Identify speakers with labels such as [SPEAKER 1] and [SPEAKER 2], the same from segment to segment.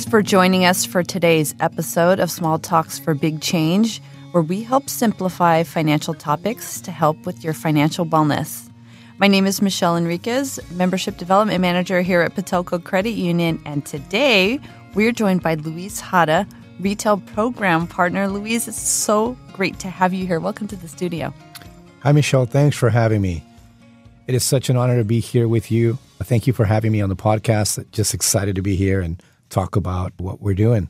[SPEAKER 1] for joining us for today's episode of Small Talks for Big Change, where we help simplify financial topics to help with your financial wellness. My name is Michele Enriquez, Membership Development Manager here at Patelco Credit Union, and today we're joined by Luis Jara, Retail Program Partner. Luis, it's so great to have you here. Welcome to the studio.
[SPEAKER 2] Hi, Michele. Thanks for having me. It is such an honor to be here with you. Thank you for having me on the podcast. Just excited to be here and talk about what we're doing.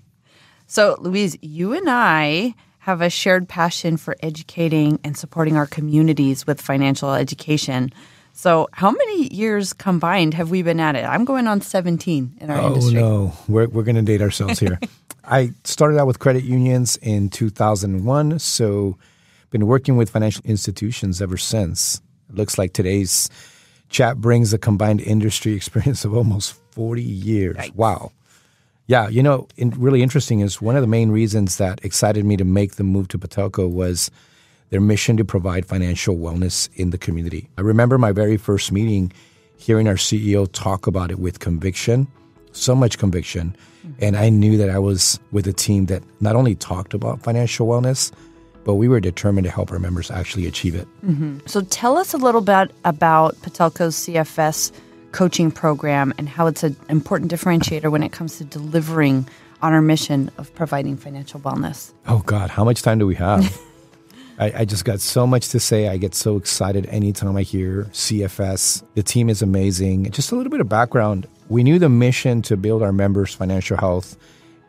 [SPEAKER 1] So, Luis, you and I have a shared passion for educating and supporting our communities with financial education. So how many years combined have we been at it? I'm going on 17 in our industry.
[SPEAKER 2] Oh, no. We're going to date ourselves here. I started out with credit unions in 2001, so been working with financial institutions ever since. It looks like today's chat brings a combined industry experience of almost 40 years. Yikes. Wow. Yeah, really interesting is one of the main reasons that excited me to make the move to Patelco was their mission to provide financial wellness in the community. I remember my very first meeting, hearing our CEO talk about it with conviction, so much conviction. And I knew that I was with a team that not only talked about financial wellness, but we were determined to help our members actually achieve it.
[SPEAKER 1] Mm-hmm. So tell us a little bit about Patelco's CFS coaching program and how it's an important differentiator when it comes to delivering on our mission of providing financial wellness.
[SPEAKER 2] Oh, God, how much time do we have? I just got so much to say. I get so excited anytime I hear CFS. The team is amazing. Just a little bit of background. We knew the mission to build our members' financial health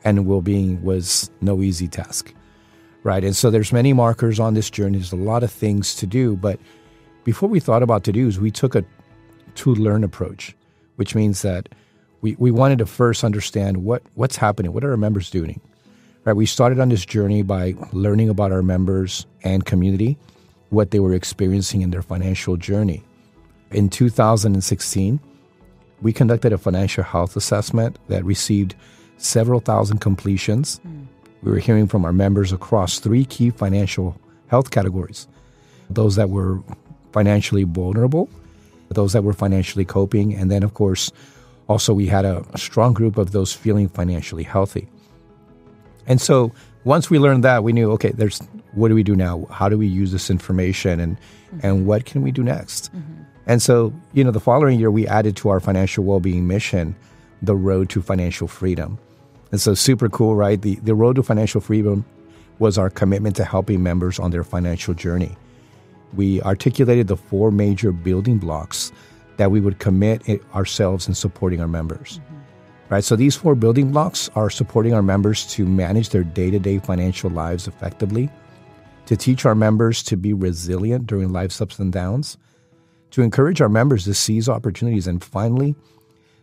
[SPEAKER 2] and well-being was no easy task, right? And so there's many markers on this journey. There's a lot of things to do. But before we thought about to-dos, we took a to-learn approach, which means that we wanted to first understand what's happening. What are our members doing? Right, we started on this journey by learning about our members and community, what they were experiencing in their financial journey. In 2016, we conducted a financial health assessment that received several thousand completions. We were hearing from our members across three key financial health categories: those that were financially vulnerable, those that were financially coping, and then, of course, also we had a strong group of those feeling financially healthy. And so once we learned that, we knew, okay, what do we do now? How do we use this information and what can we do next? Mm-hmm. And so, the following year, we added to our financial well-being mission, the road to financial freedom. And so super cool, right? The road to financial freedom was our commitment to helping members on their financial journey. We articulated the four major building blocks that we would commit ourselves in supporting our members. Mm-hmm. Right, so these four building blocks are supporting our members to manage their day-to-day financial lives effectively, to teach our members to be resilient during life's ups and downs, to encourage our members to seize opportunities, and finally,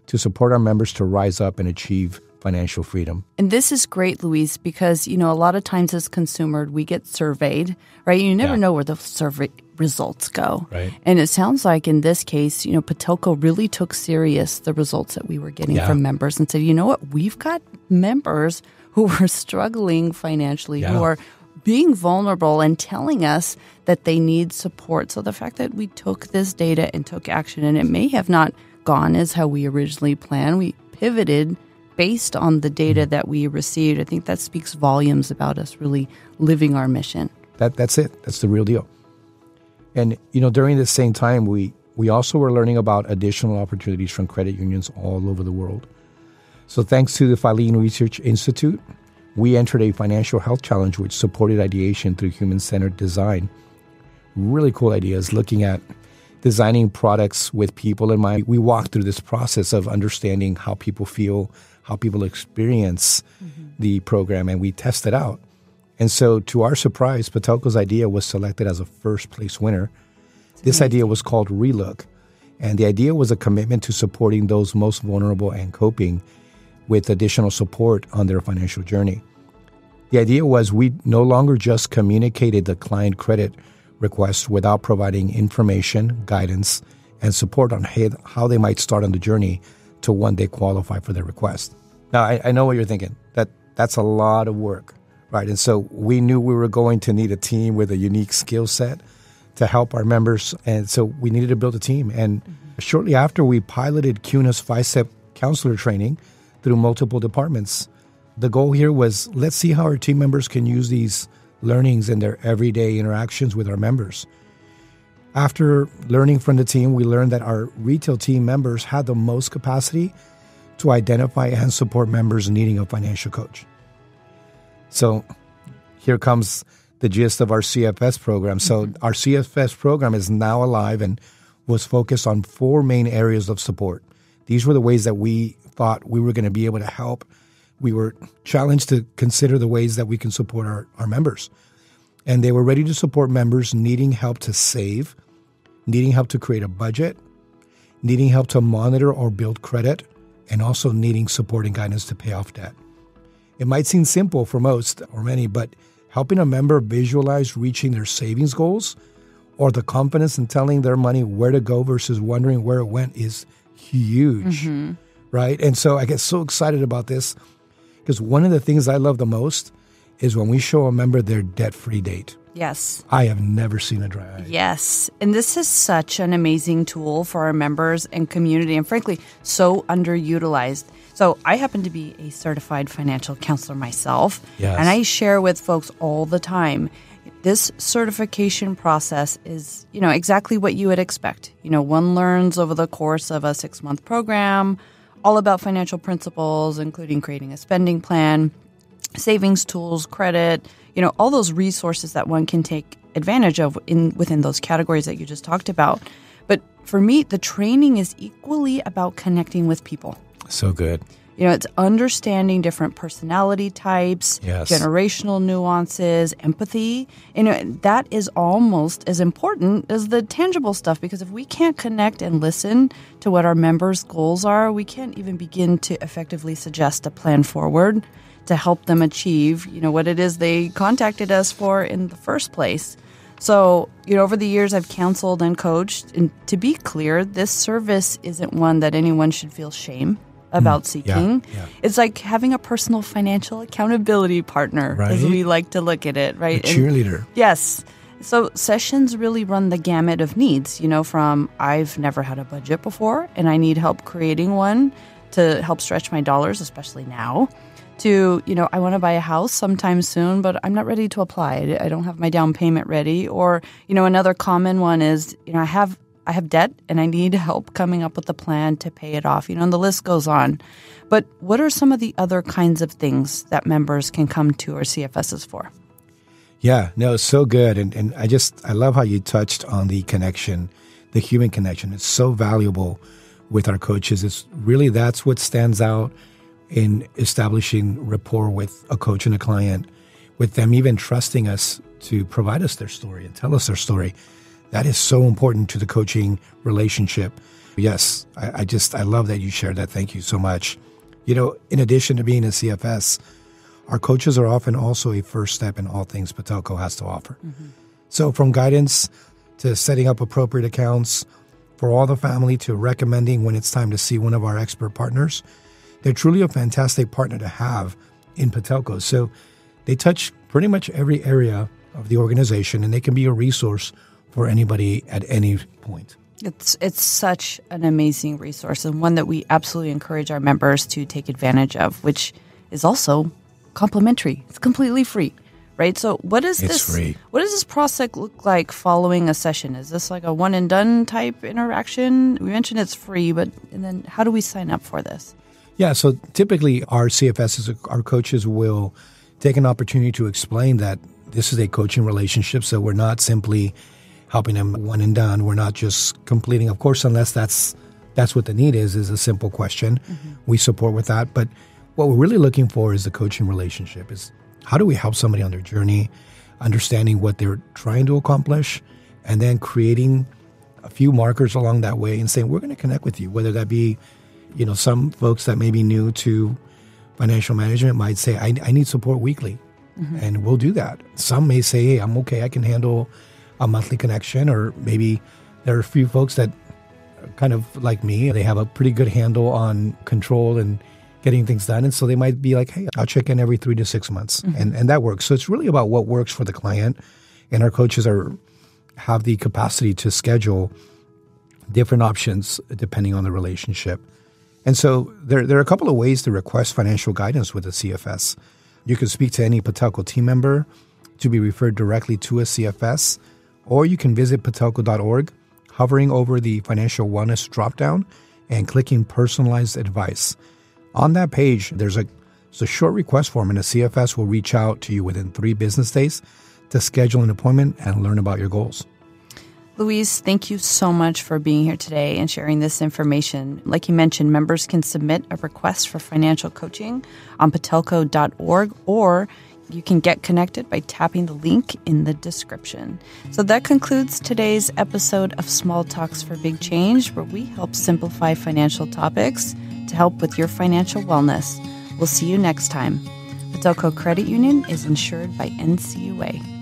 [SPEAKER 2] to support our members to rise up and achieve financial freedom.
[SPEAKER 1] And this is great, Luis, because, a lot of times as consumers, we get surveyed, right? You never know where the survey results go.
[SPEAKER 2] Right.
[SPEAKER 1] And it sounds like in this case, Patelco really took serious the results that we were getting from members and said, you know what, we've got members who are struggling financially, who are being vulnerable and telling us that they need support. So the fact that we took this data and took action, and it may have not gone as how we originally planned, we pivoted based on the data that we received. I think that speaks volumes about us really living our mission.
[SPEAKER 2] That's it. That's the real deal. And, during this same time, we also were learning about additional opportunities from credit unions all over the world. So thanks to the Philean Research Institute, we entered a financial health challenge which supported ideation through human-centered design. Really cool ideas, looking at designing products with people in mind. We walked through this process of understanding how people feel, how people experience the program, and we tested out. And so, to our surprise, Patelco's idea was selected as a first-place winner. This idea was called Relook, and the idea was a commitment to supporting those most vulnerable and coping with additional support on their financial journey. The idea was we no longer just communicated the client credit request without providing information, guidance, and support on how they might start on the journey to one day qualify for their request. Now, I know what you're thinking. That's a lot of work. Right, and so we knew we were going to need a team with a unique skill set to help our members, and so we needed to build a team. And shortly after, we piloted CUNA's 5-step counselor training through multiple departments. the goal here was, let's see how our team members can use these learnings in their everyday interactions with our members. After learning from the team, we learned that our retail team members had the most capacity to identify and support members needing a financial coach. So here comes the gist of our CFS program. So our CFS program is now alive and was focused on 4 main areas of support. These were the ways that we thought we were going to be able to help. We were challenged to consider the ways that we can support our members. And they were ready to support members needing help to save, needing help to create a budget, needing help to monitor or build credit, and also needing support and guidance to pay off debt. It might seem simple for most or many, but helping a member visualize reaching their savings goals or the confidence in telling their money where to go versus wondering where it went is huge, right? And so I get so excited about this because one of the things I love the most is when we show a member their debt-free date.
[SPEAKER 1] Yes.
[SPEAKER 2] I have never seen a dry eye.
[SPEAKER 1] Yes. And this is such an amazing tool for our members and community, and frankly, so underutilized. So I happen to be a certified financial counselor myself, and I share with folks all the time, this certification process is, exactly what you would expect. One learns over the course of a 6-month program, all about financial principles, including creating a spending plan, savings tools, credit, all those resources that one can take advantage of within those categories that you just talked about. But for me, the training is equally about connecting with people.
[SPEAKER 2] So good.
[SPEAKER 1] It's understanding different personality types, generational nuances, empathy. That is almost as important as the tangible stuff, because if we can't connect and listen to what our members' goals are, we can't even begin to effectively suggest a plan forward to help them achieve, what it is they contacted us for in the first place. So, over the years I've counseled and coached, and to be clear, this service isn't one that anyone should feel shame about seeking. It's like having a personal financial accountability partner, as we like to look at it, right?
[SPEAKER 2] A cheerleader.
[SPEAKER 1] Yes. So sessions really run the gamut of needs, from I've never had a budget before and I need help creating one to help stretch my dollars, especially now, to, I want to buy a house sometime soon, but I'm not ready to apply. I don't have my down payment ready. Or, another common one is, I have debt and I need help coming up with a plan to pay it off, and the list goes on. But what are some of the other kinds of things that members can come to our CFSs for?
[SPEAKER 2] Yeah, no, it's so good. And I love how you touched on the connection, the human connection. It's so valuable with our coaches. It's really, that's what stands out in establishing rapport with a coach and a client, with them even trusting us to provide us their story and tell us their story. That is so important to the coaching relationship. Yes, I love that you shared that. Thank you so much. In addition to being a CFS, our coaches are often also a first step in all things Patelco has to offer. So from guidance to setting up appropriate accounts for all the family to recommending when it's time to see one of our expert partners, they're truly a fantastic partner to have in Patelco. So they touch pretty much every area of the organization, and they can be a resource for anybody at any point.
[SPEAKER 1] It's such an amazing resource, and one that we absolutely encourage our members to take advantage of, which is also complimentary. It's completely free, right? So what does this process look like following a session? Is this like a one and done type interaction? We mentioned it's free, and then how do we sign up for this?
[SPEAKER 2] Yeah, so typically our CFSs, our coaches will take an opportunity to explain that this is a coaching relationship, so we're not simply helping them one and done. We're not just completing, of course, unless that's what the need is a simple question. We support with that. But what we're really looking for is the coaching relationship, is how do we help somebody on their journey, understanding what they're trying to accomplish, and then creating a few markers along that way and saying, we're going to connect with you, whether that be, some folks that may be new to financial management might say, I need support weekly, and we'll do that. Some may say, hey, I'm okay, I can handle a monthly connection, or maybe there are a few folks that are kind of like me. They have a pretty good handle on control and getting things done, and so they might be like, hey, I'll check in every 3 to 6 months, and that works. So it's really about what works for the client, and our coaches have the capacity to schedule different options depending on the relationship. And so there are a couple of ways to request financial guidance with a CFS. You can speak to any Patelco team member to be referred directly to a CFS, or you can visit patelco.org, hovering over the financial wellness dropdown and clicking personalized advice. On that page, there's a short request form, and a CFS will reach out to you within 3 business days to schedule an appointment and learn about your goals.
[SPEAKER 1] Luis, thank you so much for being here today and sharing this information. Like you mentioned, members can submit a request for financial coaching on patelco.org, or you can get connected by tapping the link in the description. So that concludes today's episode of Small Talks for Big Change, where we help simplify financial topics to help with your financial wellness. We'll see you next time. Patelco Credit Union is insured by NCUA.